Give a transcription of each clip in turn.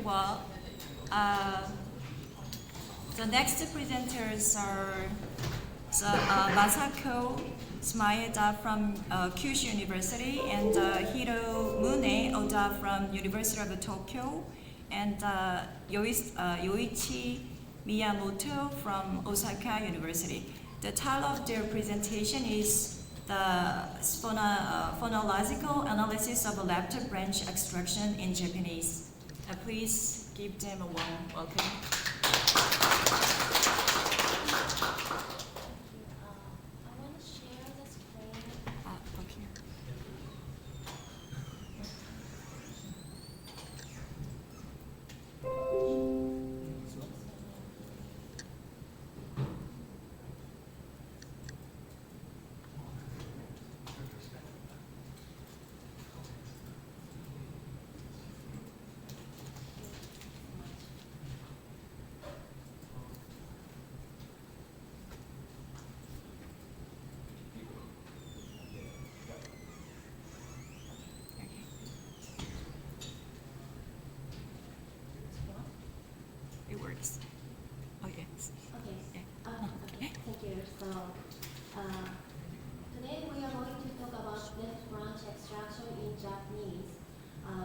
well, the next presenters are Masako Maeda from Kyushu University, and Hiromune Oda from University of Tokyo, and Yoichi Miyamoto from Osaka University. The title of their presentation is the Phonological Analysis of a Left Branch Extraction in Japanese. Please give them a warm welcome. It works. Oh, yes. Okay. Thank you. So, today we are going to talk about left branch extraction in Japanese.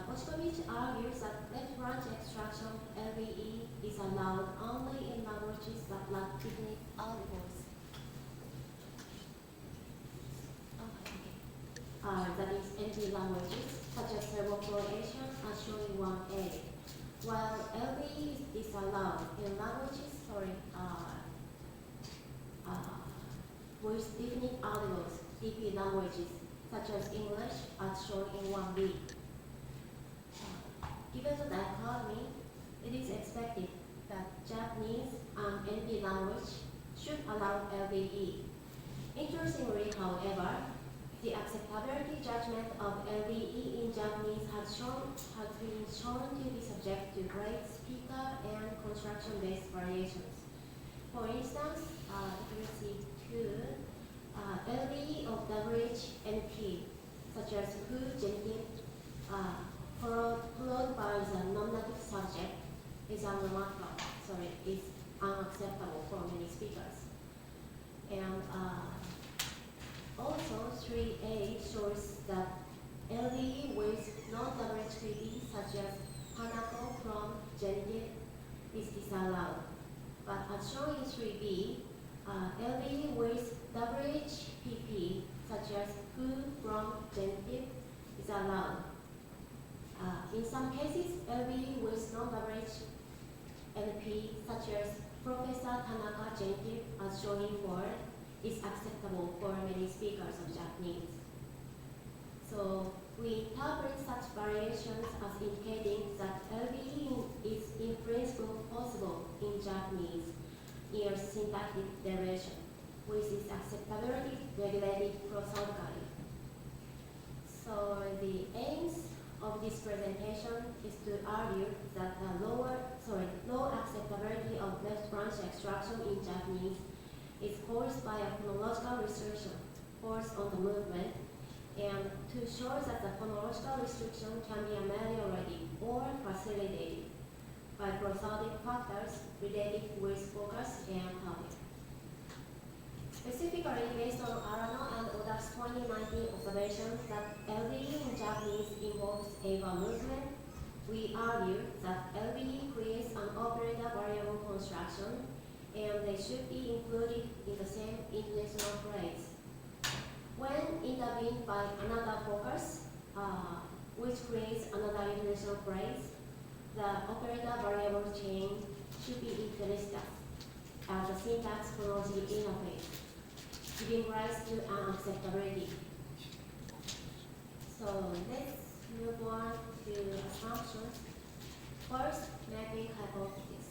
Boschkovich argues that left branch extraction (LBE) is allowed only in languages that lack definite articles. That is, NT languages such as Serbo-Croatian as shown in 1A. While LBE is allowed in languages, with definite articles, DP languages, such as English, as shown in 1B. Given the dichotomy, it is expected that Japanese and NP language should allow LBE. Interestingly, however, the acceptability judgment of LBE in Japanese has been shown to be subject to great speaker and construction-based variations. For instance, if you see two, LBE of WH&P, such as who genitive, followed by the nominative subject, is unacceptable for many speakers. And also, 3A shows that LBE with non-WHPD, such as Hanako from genitive, is disallowed. But as shown in 3B, LBE with WHPP, such as who from genitive, is allowed. In some cases, LBE with non-WHNP, such as Professor Tanaka genitive, as shown in 4, is acceptable for many speakers of Japanese. So we interpret such variations as indicating that LBE is in principle possible in Japanese near syntactic derivation, with its acceptability regulated prosodically. So the aims of this presentation is to argue that the low acceptability of left branch extraction in Japanese is caused by a phonological restriction forced on the movement, and to show that the phonological restriction can be ameliorated or facilitated by prosodic factors related with focus and topic. Specifically, based on Arano and Oda's 2019 observations that LBE in Japanese involves AVA movement, we argue that LBE creates an operator variable construction, and they should be included in the same intentional phrase. When intervened by another focus, which creates another intentional phrase, the operator variable chain should be introduced as a syntax phonology interface, giving rise to an acceptability. So let's move on to assumptions. First, mapping hypothesis.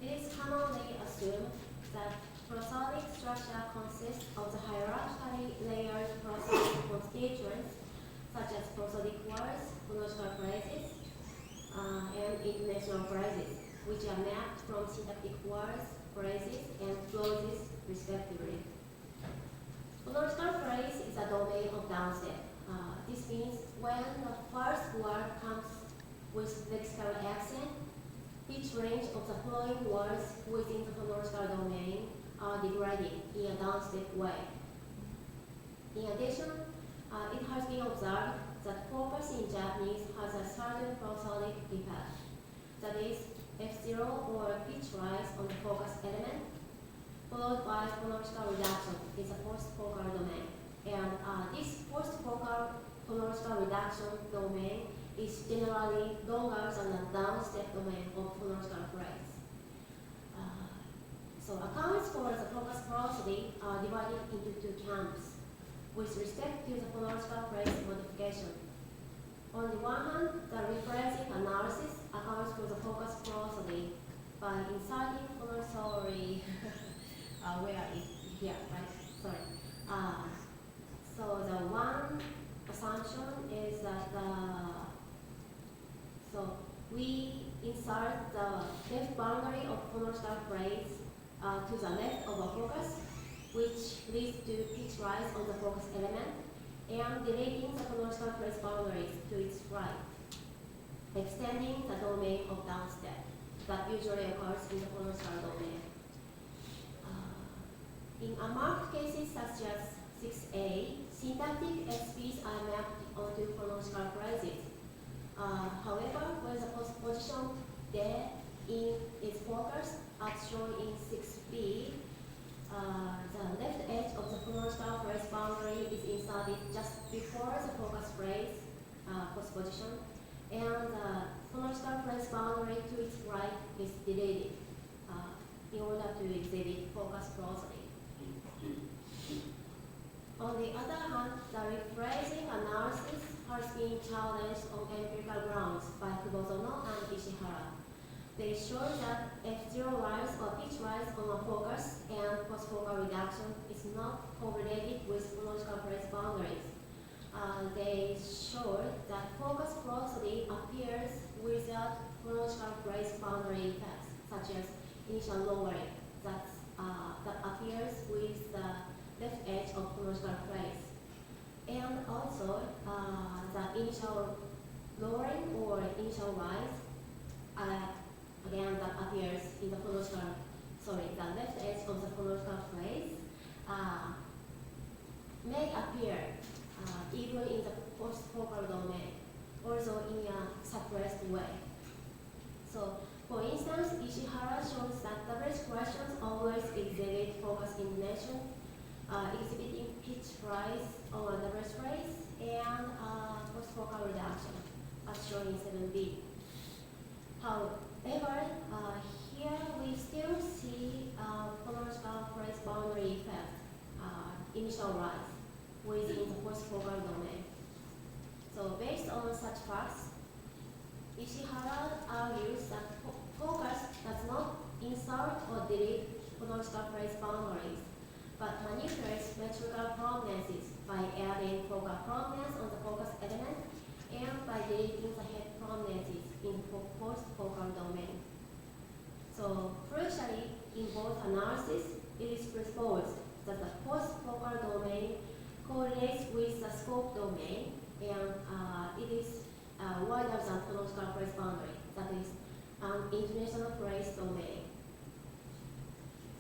It is commonly assumed that prosodic structure consists of the hierarchically layered prosodic constituents, such as prosodic words, phonological phrases, and intonational phrases, which are mapped from syntactic words, phrases, and clauses, respectively. Phonological phrase is a domain of downstep. This means when the first word comes with lexical accent. Each range of the following words within the phonological domain are degraded in a downstep way. In addition, it has been observed that focus in Japanese has a certain prosodic effect. That is, F0 or pitch rise on the focus element, followed by phonological reduction is a post-focal domain. And this post-focal phonological reduction domain is generally longer than the downstep domain of phonological phrase. So accounts for the focus prosody are divided into two camps with respect to the phonological phrase modification. On the one hand, the rephrasing analysis accounts for the focus prosody by inserting phonological where is here, right? Sorry. So the one assumption is that so we insert the left boundary of phonological phrase to the left of a focus, which leads to pitch rise on the focus element, and deleting the phonological phrase boundaries to its right, extending the domain of downstep that usually occurs in the phonological domain. In unmarked cases such as 6a, syntactic SPs are mapped onto phonological phrases. However, when the position there in its focus, as shown in 6b, the left edge of the phonological phrase boundary is inserted just before the focus phrase postposition, and the phonological phrase boundary to its right is deleted in order to exhibit focus prosody. On the other hand, the rephrasing analysis has been challenged on empirical grounds by Kubozono and Ishihara. They show that F0 rise or pitch rise on a focus and post-focal reduction is not correlated with phonological phrase boundaries. They showed that focus prosody appears without phonological phrase boundary effects, such as initial lowering that appears with the left edge of phonological phrase. And also, the initial lowering or initial rise, again, that appears in the phonological, the left edge of the phonological phrase may appear even in the post-focal domain, also in a suppressed way. So, for instance, Ishihara shows that the bridge questions always exhibit focus intonation, exhibiting pitch rise on the bridge phrase and post-focal reduction, as shown in 7b. However, here we still see phonological phrase boundary effect, initial rise, within the post-focal domain. So based on such facts, Ishihara argues that focus does not insert or delete phonological phrase boundaries, but manipulates metrical prominences by adding focal prominence on the focus element and by deleting the head prominences in the post-focal domain. So crucially, in both analyses, it is proposed that the post-focal domain correlates with the scope domain, and it is wider than phonological phrase boundary, that is an international phrase domain.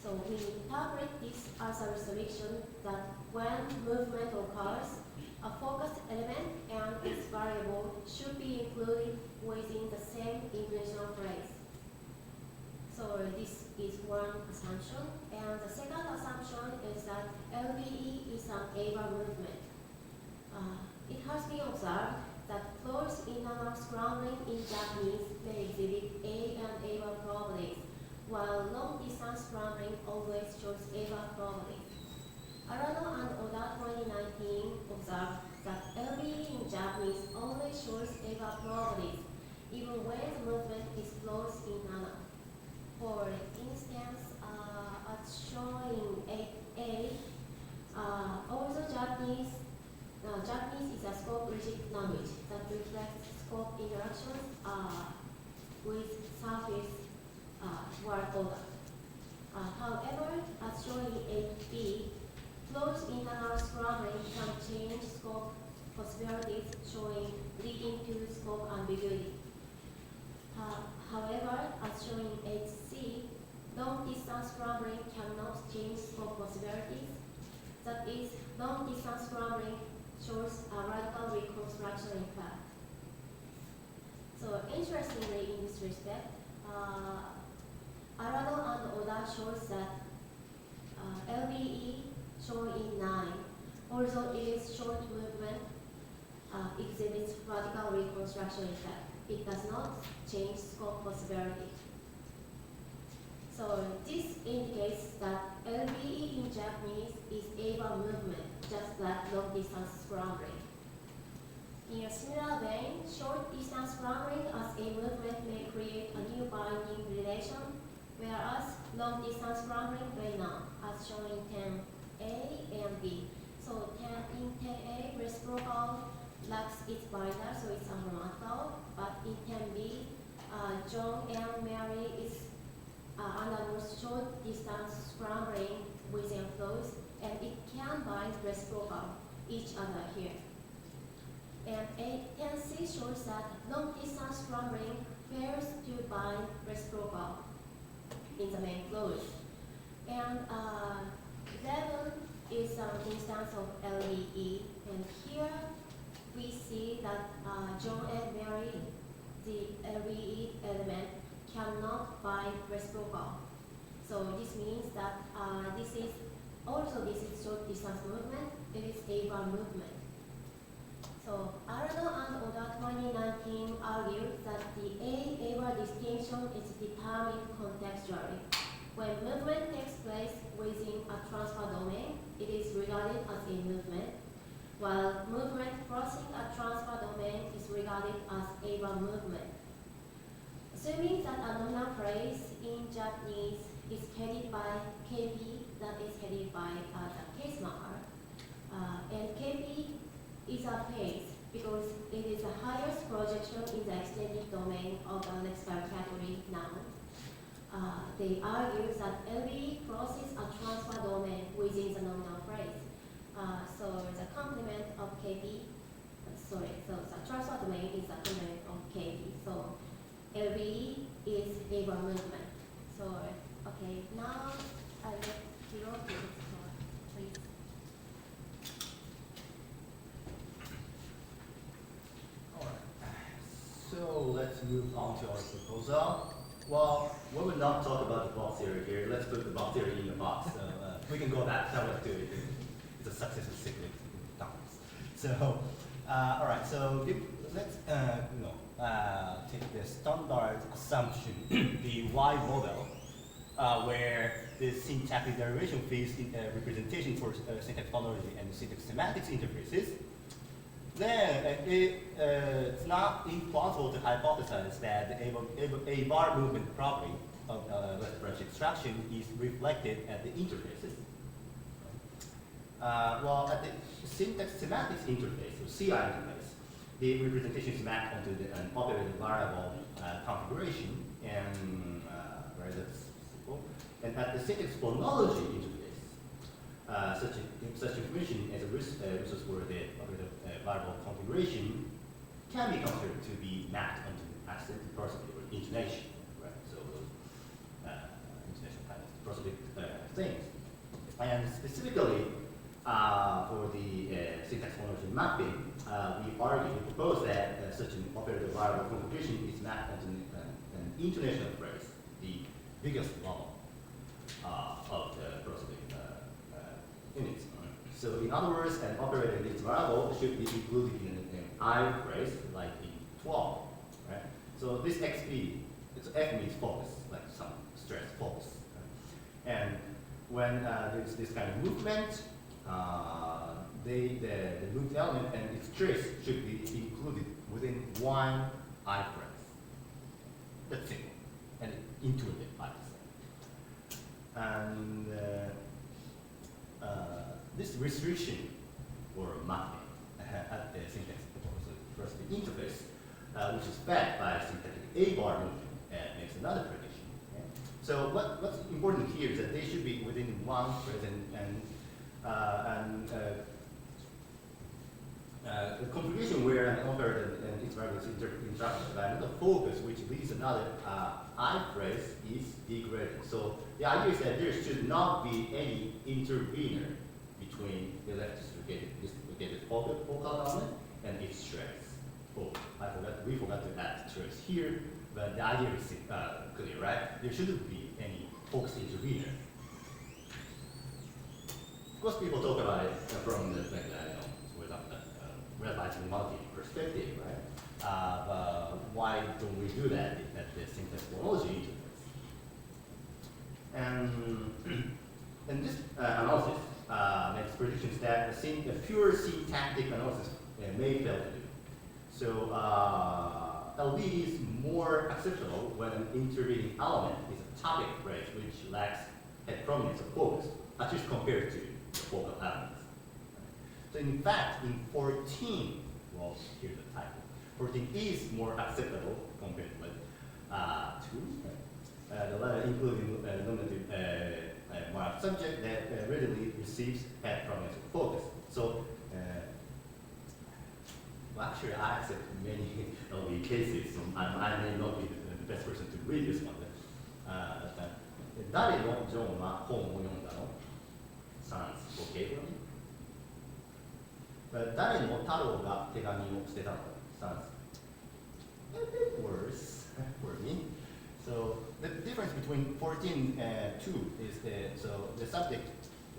So we interpret this as a restriction that when movement occurs, a focused element and its variable should be included within the same international phrase. So this is one assumption, and the second assumption is that LBE is an AVA movement. It has been observed that close internal scrambling in Japanese may exhibit A and AVA properties, while long-distance scrambling always shows AVA properties. Arano and Oda 2019 observed that LBE in Japanese only shows AVA properties, even when the movement is close internal. For instance, as shown in 8a, although Japanese is a scope-rigid language that reflects scope interactions with surface word order. However, as shown in 8b, close internal scrambling can change scope possibilities, leading to scope ambiguity. However, as shown in HC, long-distance scrambling cannot change scope possibilities. That is, long-distance scrambling shows a radical reconstruction in fact. So interestingly, in this respect, Arano and Oda shows that LBE shown in 9, although it is short movement, exhibits radical reconstruction effect. It does not change scope possibility. So this indicates that LBE in Japanese is ava movement, just like long distance scrambling. In a similar vein, short distance scrambling as a movement may create a new binding relation, whereas long distance scrambling may not, as shown in 10A and B. So in 10A, reciprocal lacks its binder, so it's ungrammatical. But in 10B, John and Mary is undergoes short distance scrambling within flows, and it can bind reciprocal each other here. And 10C shows that long distance scrambling fails to bind reciprocal in the main flows. And 11 is an instance of LEE, and here we see that John and Mary, the LEE element, cannot bind reciprocal. So this means that this is short distance movement, it is ava movement. So Arano and Oda 2019 argued that the A-ava distinction is determined contextually. When movement takes place within a transfer domain, it is regarded as a movement, while movement crossing a transfer domain is regarded as ava movement. Assuming that a nominal phrase in Japanese is headed by KP, that is headed by the case marker, and KP is a phase because it is the highest projection in the extended domain of a lexical category noun. They argue that LB crosses a transfer domain within the nominal phrase. So the complement of KP, so the transfer domain is the complement of KP. So LB is ava movement. So, okay, now I let Hiro to explore, please. All right. So let's move on to our proposal. Well, we will not talk about the box theory here. Let's put the box theory in the box. So we can go back. That was good. It's a successful cyclic topics. So, all right. So let's take the standard assumption, the Y model, where the syntactic derivation phase in representation for syntax phonology and syntax semantics interfaces. Then it's not implausible to hypothesize that the a bar movement property of left branch extraction is reflected at the interfaces. Well, at the syntax semantics interface, or CI interface, the representation is mapped onto an operated variable configuration, and right, that's simple. And at the syntax phonology interface, such information as a resource for the operated variable configuration can be considered to be mapped onto accent, prosody, or intonation, right? So those intonation kind of prosodic things. And specifically, for the syntax phonology mapping, we propose that such an operator variable configuration is mapped onto an intonational phrase, the biggest level of the prosodic units. So in other words, an operator in this variable should be included in an I phrase, like in 12, right? So this XP, it's F means focus, like some stress focus. Right? And when there's this kind of movement, the moved element and its trace should be included within one I phrase. That's simple and intuitive, I would say. And this restriction or mapping at the syntax prosody interface, which is fed by syntactic A-bar movement, makes another prediction. Okay? So what's important here is that they should be within one phrase, the configuration where an operator and its variables interact by another focus, which leads another I phrase, is degraded. So the idea is that there should not be any intervener between the left distributed focal element and its trace. Oh, we forgot to add trace here, but the idea is clear, right? There shouldn't be any focus intervener. Of course, people talk about it from the realized multi perspective, right? But why don't we do that at the syntax phonology interface? And this analysis makes predictions that a pure syntactic analysis may fail to do. So LB is more acceptable when an intervening element is a topic phrase which lacks head prominence of focus, at least compared to the focal elements. So in fact, in 14, well, here's the typo. 14 is more acceptable compared with 2. The latter including nominative marked subject that readily receives head prominence of focus. So, well, actually, I accept many LB cases, so I may not be the best person to read this one. 誰のジョンは本を読んだの Sounds okay for me. 誰の太郎が手紙を捨てたの Sounds a bit worse for me. So the difference between 14 and 2 is the subject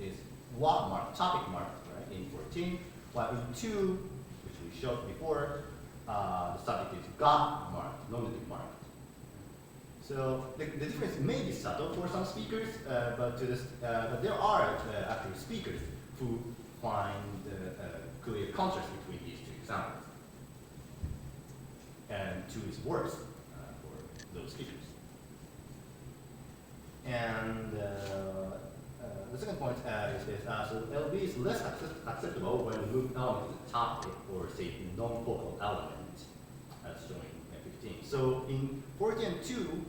is what mark, topic marked, right, in 14, while in 2, which we showed before, the subject is got marked, nominative marked. So the difference may be subtle for some speakers, but there are actually speakers who find clear contrast between these two examples. And 2 is worse for those speakers. And the second point is this. So LB is less acceptable when the moved element is a topic or, say, non-focal element, as shown in 15. So in 14 and 2,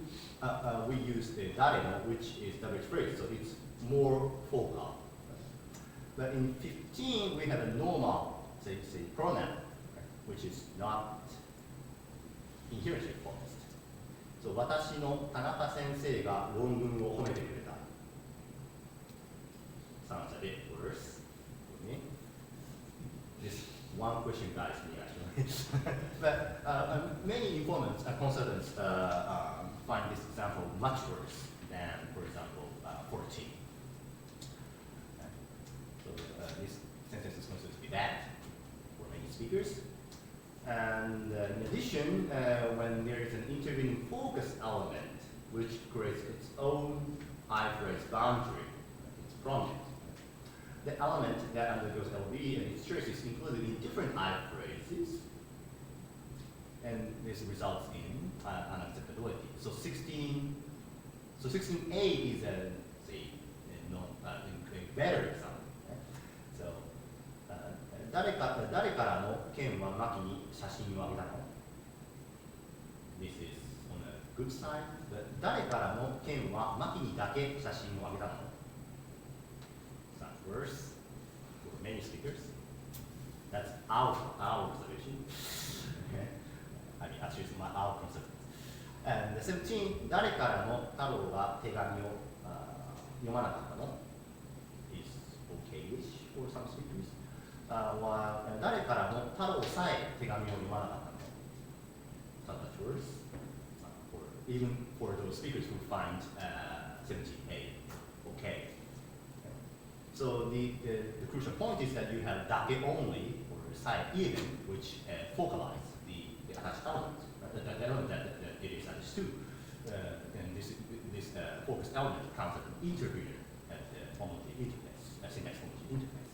we use the dareno, which is direct phrase, so it's more focal. But in 15, we have a normal, say pronoun, which is not inherently focused. So 私の田中先生が論文を褒めてくれた。Sounds a bit worse for me. This one question guides me actually. But many informants and consultants find this example much worse than, for example, 14. So this sentence is considered to be bad for many speakers. And in addition, when there is an intervening focus element which creates its own I-phrase boundary, it's prominent. The element that undergoes LB and its trace is included in different I-phrases, and this results in unacceptability. So 16A is a better example. So 誰からの剣はマキに写真をあげたの This is on a good side, but 誰からの剣はマキにだけ写真をあげたの Sounds worse for many speakers. That's our observation. I mean, actually, it's our concept. And the 17, 誰からの太郎が手紙を読まなかったの is okay-ish for some speakers. While 誰からの太郎さえ手紙を読まなかったの Not much worse. Even for those speakers who find 17A okay. So the crucial point is that you have dake only or sai even, which focalize the attached element, the element that it is attached to. And this focused element counts as an intervener at the phonology interface, syntax phonology interface.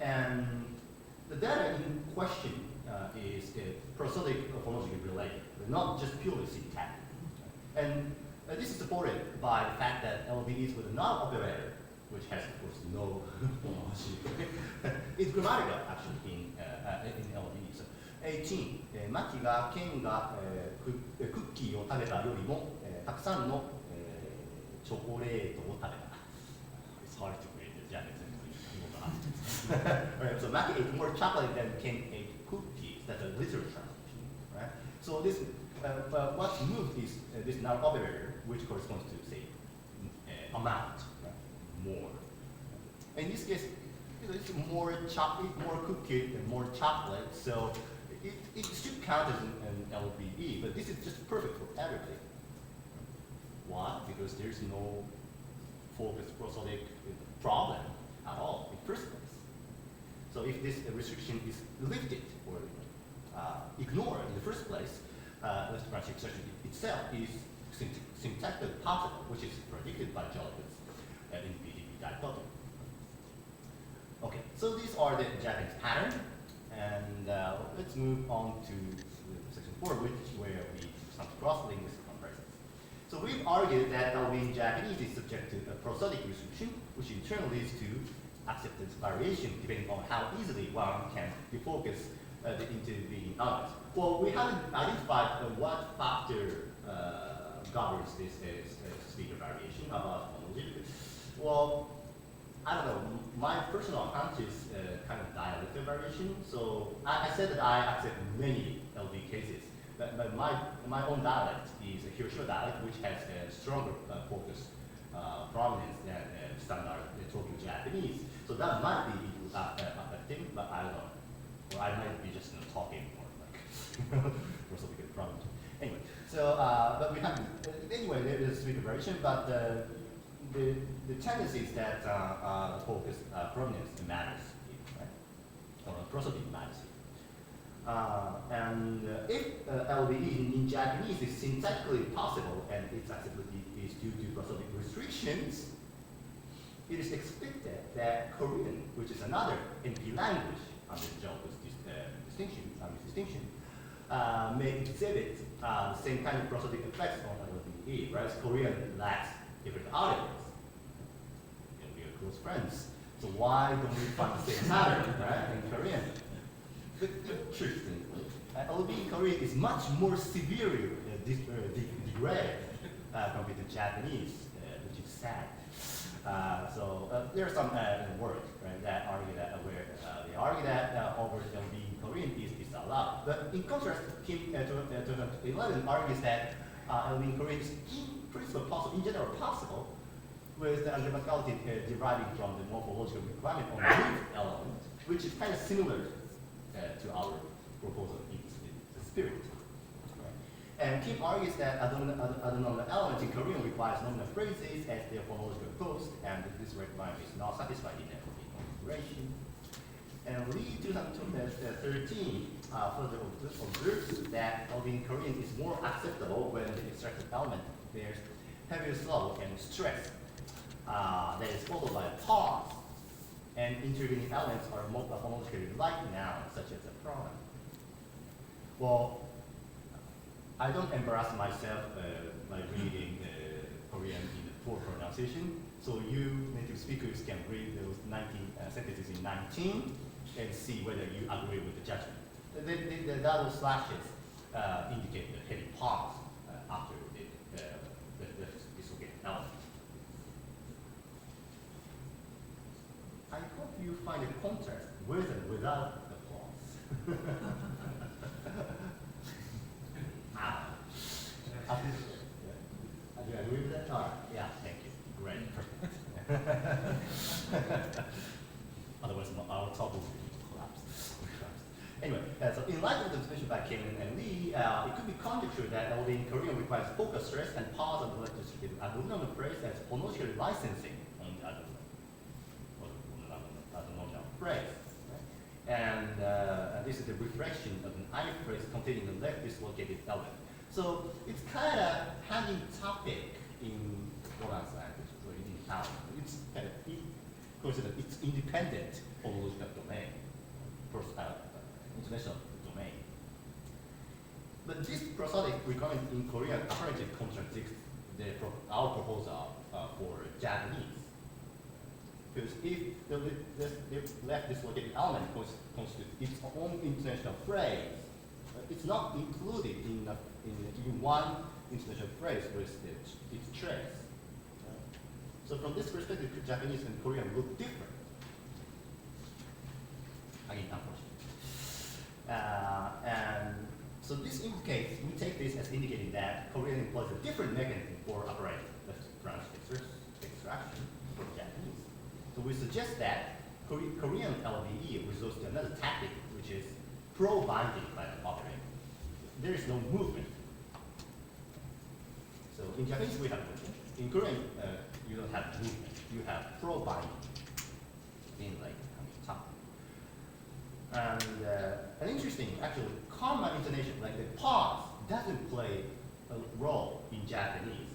And the data in question is prosodic phonologically related, not just purely syntactic. And this is supported by the fact that LB is with a non-operator, which has, of course, no phonology. It's grammatical, actually, in LB. So 18、マキがケンが、クッキーを食べたよりも、たくさんの、チョコレートを食べた。It's hard to read the Japanese English. Right, so Maki ate more chocolate than Ken ate cookies. That's a literal translation, right? So this, what's moved is this noun operator, which corresponds to, say, amount, right? More. In this case, it's more chocolate, more cookie, and more chocolate. So it should count as an LBE, but this is just perfect for everything. Why? Because there's no focused prosodic problem at all in the first place. So if this restriction is lifted or ignored in the first place, left branch extraction itself is syntactically possible, which is predicted by Jollicott's in PDP dichotomy. Okay, so these are the Japanese pattern, and let's move on to section 4, where we do some cross-linguistic comparisons. So we've argued that LB in Japanese is subject to a prosodic restriction, which in turn leads to acceptance variation depending on how easily one can defocus the intervening elements. Well, we haven't identified what factor governs this speaker variation about phonology. Well, I don't know, my personal hunch is kind of dialectal variation. So I said that I accept many LB cases, but my own dialect is a Hiroshima dialect, which has a stronger focus prominence than standard Tokyo Japanese. So that might be affecting, but I don't know. Or I might be just talking more like prosodic prominence. Anyway, so but we have anyway there is speaker variation, but the tendency is that focus prominence matters, right? Or prosodic matters. And if LBE in Japanese is syntactically possible and its acceptability is due to prosodic restrictions, it is expected that Korean, which is another NP language under Jollicott's distinction, may exhibit the same kind of prosodic effects on LBE, whereas Korean lacks different articles. We are close friends, so why don't we find the same pattern, right, in Korean? But interestingly, LB in Korean is much more severely degraded compared to Japanese, which is sad. So there are some work, right, that argue that they argue that over LB in Korean is allowed. But in contrast, Kim 2011 argues that LB in Korean is in principle possible, in general possible, with the grammaticality deriving from the morphological requirement on the root element, which is kind of similar to our proposal in the spirit. Right? And Kim argues that other nominal elements in Korean requires nominal phrases as their phonological post, and this requirement is not satisfied in LB configuration. And Lee 2013 further observes that LB in Korean is more acceptable when the extracted element bears heavier slow and stress that is followed by a pause, and intervening elements are more phonologically like nouns, such as a pronoun. Well, I don't embarrass myself by reading Korean in the full pronunciation, so you native speakers can read those 19 sentences in 19 and see whether you agree with the judgment. The double slashes indicate the heavy pause after the dislocated element. I hope you find a contrast with and without the pause. Do you agree with that? All right. Yeah, thank you. Great, perfect. Otherwise, our talk will collapse. Anyway, so in light of the discussion by Kim and Lee, it could be conjectured that LB in Korean requires focus, stress, and pause on the electrostatic adenominal phrase as phonological licensing on the adenominal phrase. Right? And this is the reflection of an I phrase containing the left dislocated element. So it's kind of hanging topic in Roland's language, so in Italian. It's kind of considered it's independent phonological domain, international domain. But this prosodic requirement in Korean apparently contradicts our proposal for Japanese. Because if the left dislocated element constitutes its own international phrase, it's not included in one international phrase with its trace. So from this perspective, Japanese and Korean look different. again, unfortunately. And so this indicates, we take this as indicating that Korean employs a different mechanism for operating left branch extraction from Japanese. So we suggest that Korean LVE resorts to another tactic, which is pro-binding kind of operating. There is no movement. So in Japanese we have movement. In Korean, you don't have movement. You have pro-binding in like top. And interesting, actually, common intonation, like the pause, doesn't play a role in Japanese.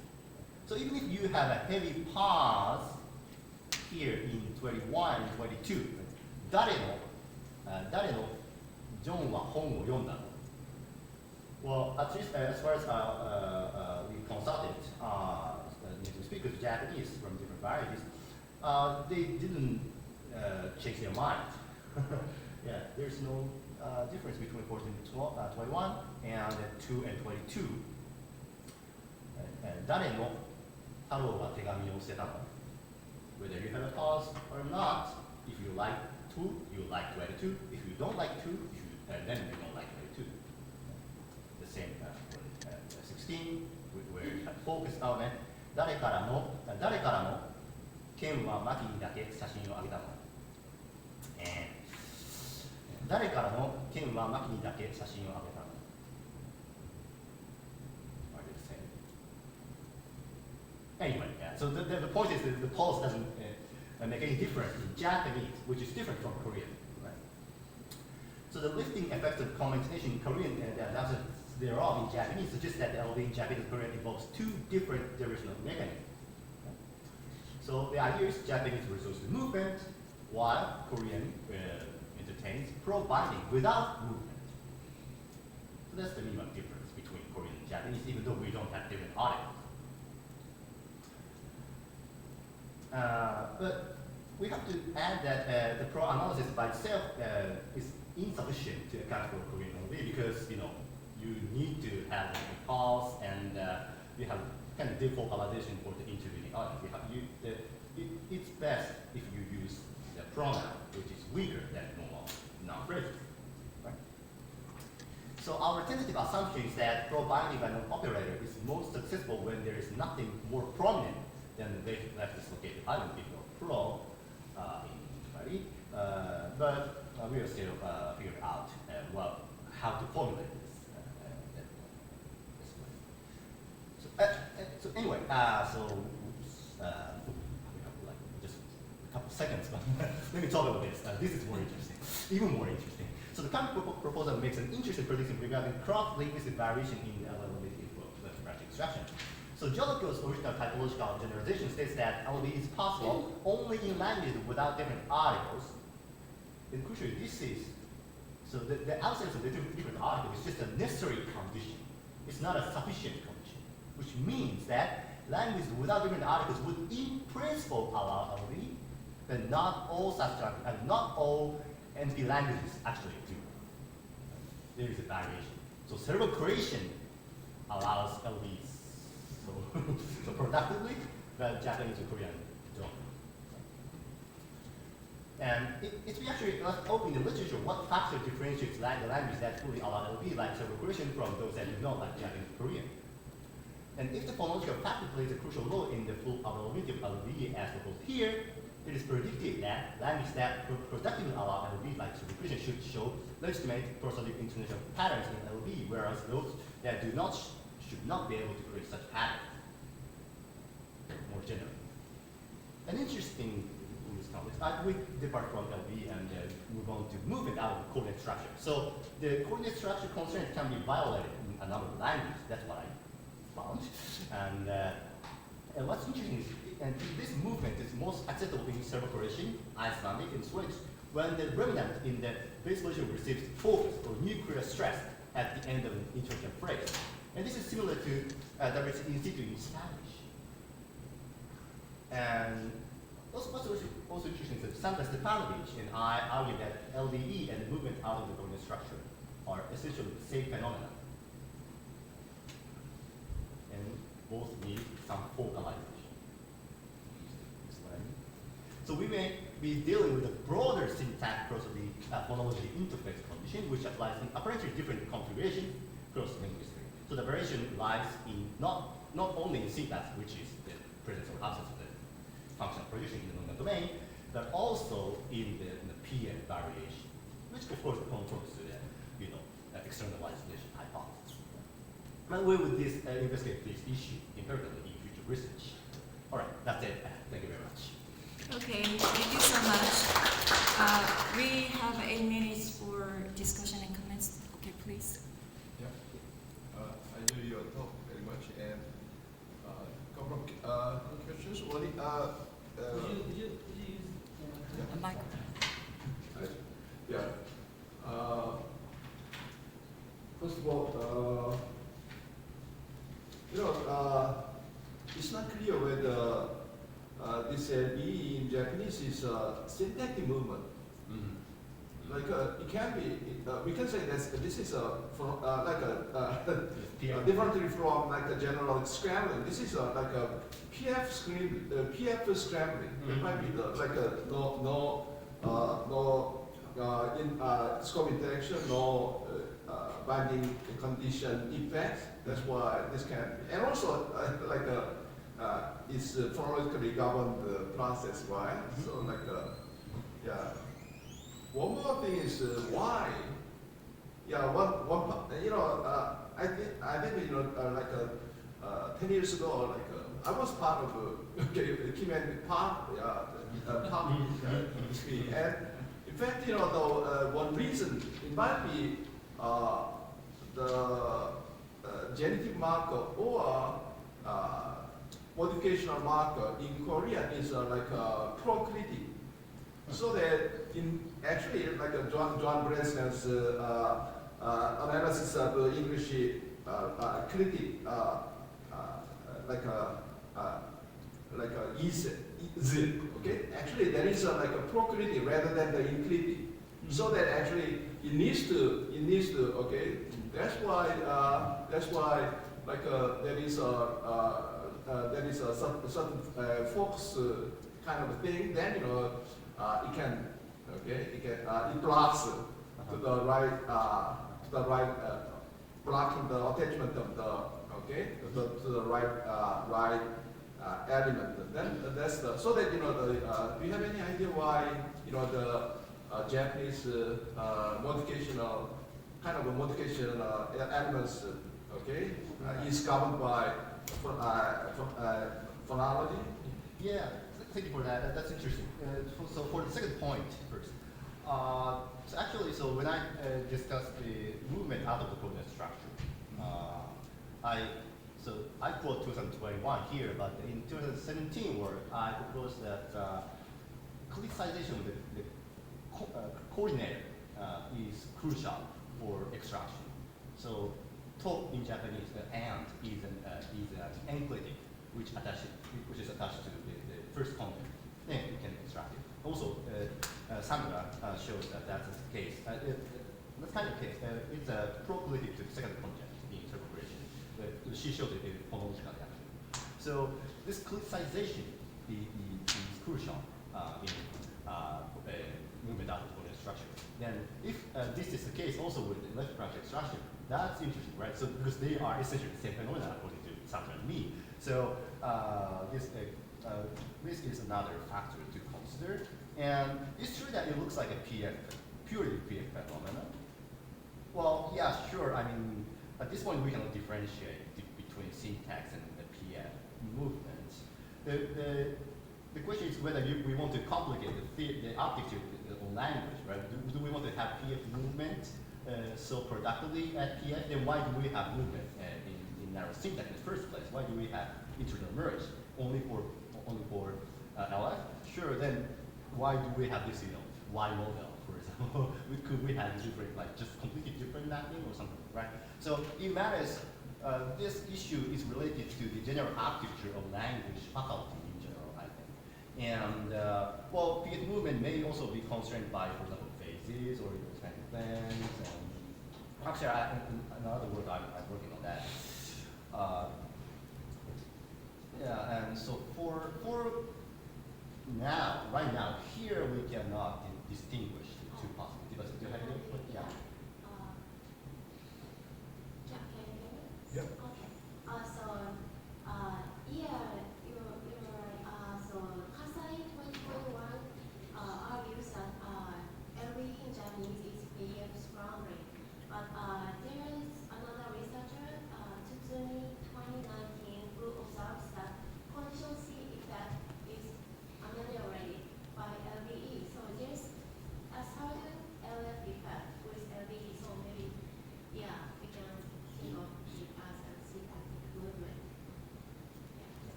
So even if you have a heavy pause here in 21 and 22, 誰のジョンは本を読んだの? Well, at least as far as we consulted native speakers of Japanese from different varieties, they didn't change their mind. Yeah, there's no difference between 21 and 2 and 22. 誰の太郎が手紙を捨てたの? Whether you have a pause or not, if you like 2, you like 22. If you don't like 2, then you don't like 22. The same for 16, where you have focused on it. 誰からの剣はマキにだけ写真をあげたの? And 誰からの剣はマキにだけ写真をあげたの? Are they the same? Anyway, yeah, so the point is that the pulse doesn't make any difference in Japanese, which is different from Korean, right? So the lifting effects of common intonation in Korean and the absence thereof in Japanese suggests that the LV in Japanese and Korean involves two different derivational mechanisms. Right? So the idea is Japanese resorts to movement, while Korean entertains pro-binding without movement. So that's the minimum difference between Korean and Japanese, even though we don't have different articles. But we have to add that the pro-analysis by itself is insufficient to account for Korean only, because you need to have a pause and you have kind of defocalization for the intervening audience. It's best if you use the pronoun, which is weaker than normal non-phrases. Right? So our tentative assumption is that pro-binding by non-operator is most successful when there is nothing more prominent than the left dislocated island before pro in Bali. But we are still figuring out how to formulate this. So anyway, we have like just a couple seconds, but let me talk about this. This is more interesting, even more interesting. So the current proposal makes an interesting prediction regarding cross-linguistic variation in the availability of left branch extraction. So Jolicoeur's original typological generalization states that LB is possible only in languages without different articles. And crucially, so the absence of the different articles is just a necessary condition. It's not a sufficient condition, which means that languages without different articles would in principle allow LB, but not all not all NP languages actually do. There is a variation. So cerebral creation allows LBs so productively, but Japanese and Korean don't. And it's actually left open in the literature what factor differentiates the language that fully allow LB, like cerebral creation, from those that do not, like Japanese and Korean. And if the phonological factor plays a crucial role in the full availability of LB as proposed here, it is predicted that languages that productively allow LB, like cerebral creation, should show legitimate prosodic intonation patterns in LB, whereas those that do not should not be able to create such patterns. More generally. An interesting in this context, we depart from LB and move on to movement out of the coordinate structure. So the coordinate structure constraint can be violated in a number of languages. That's what I found. And what's interesting is, and this movement is most acceptable in cerebral creation, Icelandic, and Swedish, when the remnant in the base position receives focus or nuclear stress at the end of an interjection phrase. And this is similar to that is in situ in Spanish. And what's also interesting is that Santa Stefanovic and I argue that LDE and the movement out of the coordinate structure are essentially the same phenomena. And both need some focalization. So we may be dealing with a broader syntax across the phonology interface condition, which applies in apparently different configurations across linguistics. So the variation lies in not only in syntax, which is the presence or absence of the functional projection in the nominal domain, but also in the PF variation, which of course controls to the externalization hypothesis. And we will investigate this issue empirically in future research. All right, that's it. Thank you very much. Okay, thank you so much. We have 8 minutes for discussion and comments. Okay, please. Yeah, I enjoy your talk very much, and couple of questions. One, Could you use A mic. yeah. First of all, it's not clear whether this B in Japanese is a syntactic movement. Like it can be, we can say that this is differently from like a general scrambling. This is like a PF scrambling. It might be scope interaction, no binding condition effect. That's why this can be. And also it's phonologically governed process, right? So yeah. One more thing is why. Yeah, I think 10 years ago, I was part of K-Humanities part, and in fact, one reason it might be the genetic marker or modificational marker in Korea is proclitic. So that in actually John Bresner's analysis of English critic is okay. Actually, there is a proclitic rather than the inclitic. So that actually it needs to okay. That's why there is a certain focus kind of thing. Then it blocks to the right blocking the attachment of to the right element. Then that's the so that do you have any idea why the Japanese modificational elements is governed by phonology? Yeah, thank you for that. That's interesting. So for the second point first, so actually, when I discussed the movement out of the coordinate structure, I quote 2021 here, but in 2017 work, I proposed that criticization of the coordinator is crucial for extraction. So, to in Japanese, the and is an enclitic, which is attached to the first content. Then you can extract it. Also, Sandra shows that that's the case. That kind of case, it's proclitic to the second content in interpretation. She shows it phonologically actually. So this criticization is crucial in movement out of coordinate structure. Then if this is the case also with the left branch extraction, that's interesting, right? So because they are essentially the same phenomena according to Sandra and me. So this is another factor to consider. And it's true that it looks like a purely PF phenomenon. Well, yeah, sure. I mean, at this point we cannot differentiate between syntax and the PF movement. The question is whether we want to complicate the objective of language, right? Do we want to have PF movement so productively at PF? Then why do we have movement in narrow syntax in the first place? Why do we have internal merge only for LF? Sure. Then why do we have this Y model, for example? Could we have different, just completely different mapping or something, right? So it matters. This issue is related to the general architecture of language faculty in general, I think. And well, PF movement may also be constrained by, for example, phases or those kind of things. And actually, another word I'm working on that. Yeah, and so for now, right now, here we cannot distinguish the two possibilities. But do you have any input? Yeah. Can you hear me? Yep. Okay. Yeah, you're right. So Kasai 2021 argues that LV in Japanese is behaved strongly. But there is another researcher, Tsutsumi 2019, who observes that consciously effect is ameliorated by LVE. So there's a certain LF effect with LVE. So maybe, yeah, we can think of it as a syntactic movement.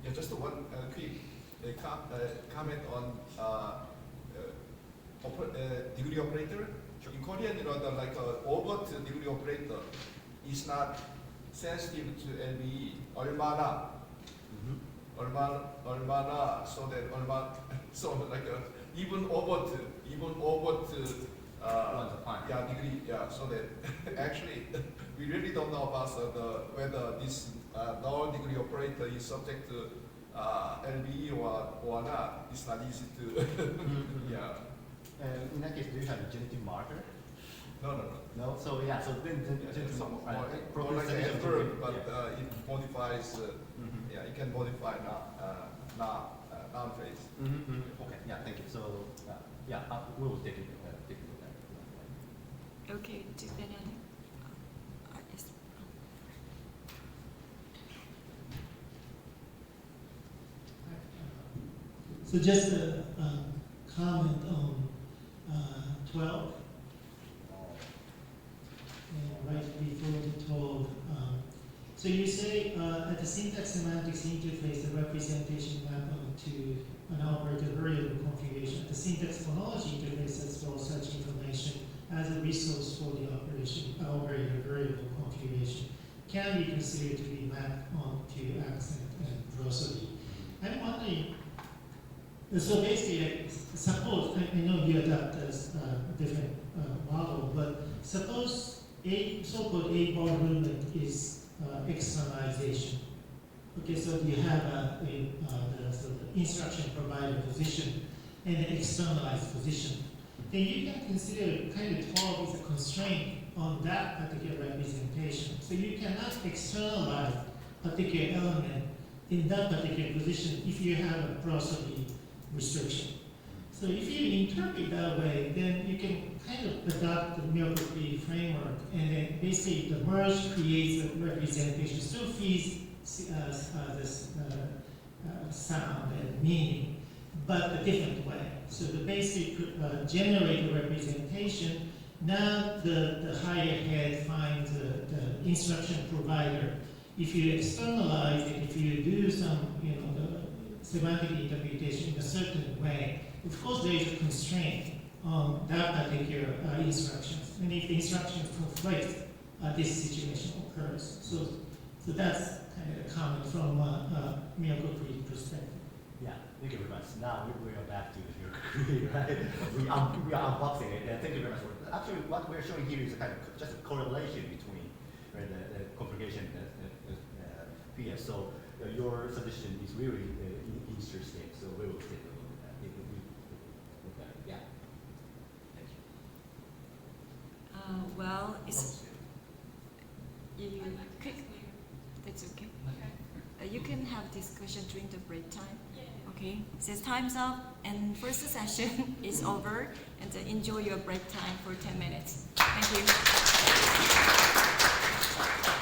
Yeah, just one quick comment on degree operator. In Korean, like overt degree operator is not sensitive to LBE. 얼마나, so that so like even overt degree, yeah. So that actually we really don't know about whether this null degree operator is subject to LBE or not. It's not easy to yeah. And in that case, do you have a genetic marker? No. No. So yeah. So then It's more more like an adverb, but it modifies. Mhm. Yeah, it can modify noun phrase. Okay. Yeah. Thank you. So yeah, we will take it. Take a look at it. Okay, do any other? Yes. So just a comment on 12, right before the talk. So you say at the syntax semantics interface, the representation map onto an operator variable configuration. At the syntax phonology interface as well, such information as a resource for the operator variable configuration can be considered to be mapped onto accent and prosody. I'm wondering, so basically, suppose, I know you adopt a different model, but suppose a so-called A-bar movement is externalization. Okay, so you have the instruction provider position and an externalized position. Then you can consider kind of 12 as a constraint on that particular representation. So you cannot externalize a particular element in that particular position if you have a prosody restriction. So if you interpret that way, then you can kind of adopt the Miyamoto framework, and then basically the merge creates a representation, still feeds this sound and meaning, but a different way. So the basic generate a representation. Now the higher head finds the instruction provider. If you externalize it, if you do some, the semantic interpretation in a certain way, of course there is a constraint on that particular instructions. And if the instructions conflict, this situation occurs. So that's kind of a comment from Miyamoto's perspective. Yeah, thank you very much. Now we are back to your career, right? we are unboxing it, and thank you very much. Actually, what we're showing here is a kind of just a correlation between the configuration PS. So your suggestion is really interesting. So we will take a look at it. Yeah. Thank you. Well, it's you quick. That's okay. You can have discussion during the break time. Okay. Since time's up and first session is over, and enjoy your break time for 10 minutes. Thank you.